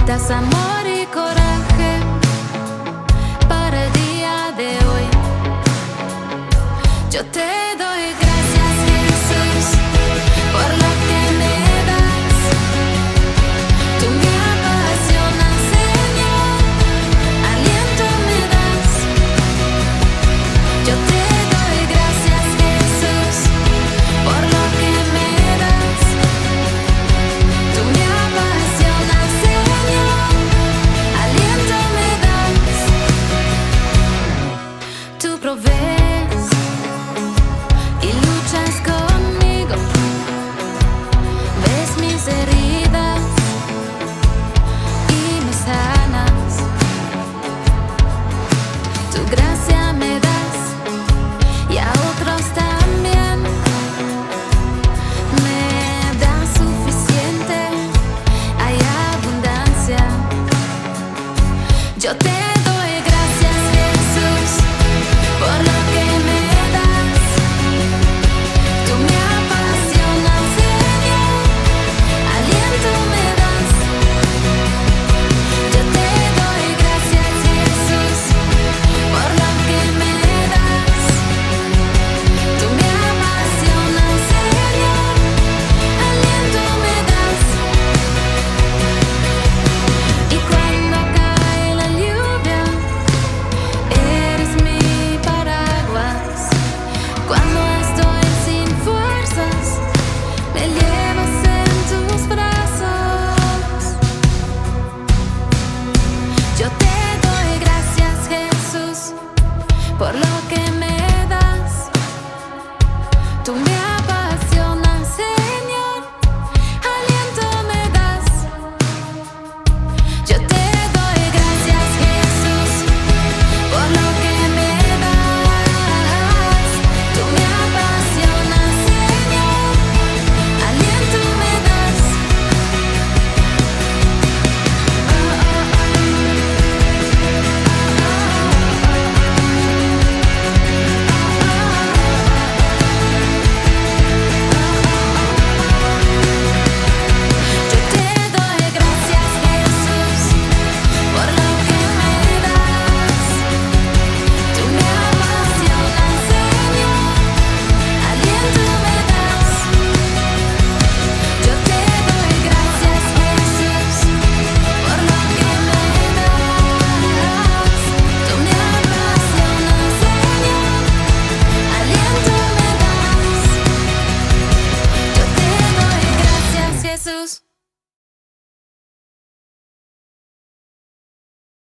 Das amor y coraje para el día de hoy. Yo te doy gracias, Jesús, por lo que me das. Tú me apasionas, Señor, aliento me das. Yo te doy gracias, Jesús, por lo que me das. Tú me apasionas, Señor, aliento me das. Tú provees y luchas conmigo, ves mis heridas y me sanas. Tu gracia me das y a otros también. Me das suficiente, hay abundancia. Yo te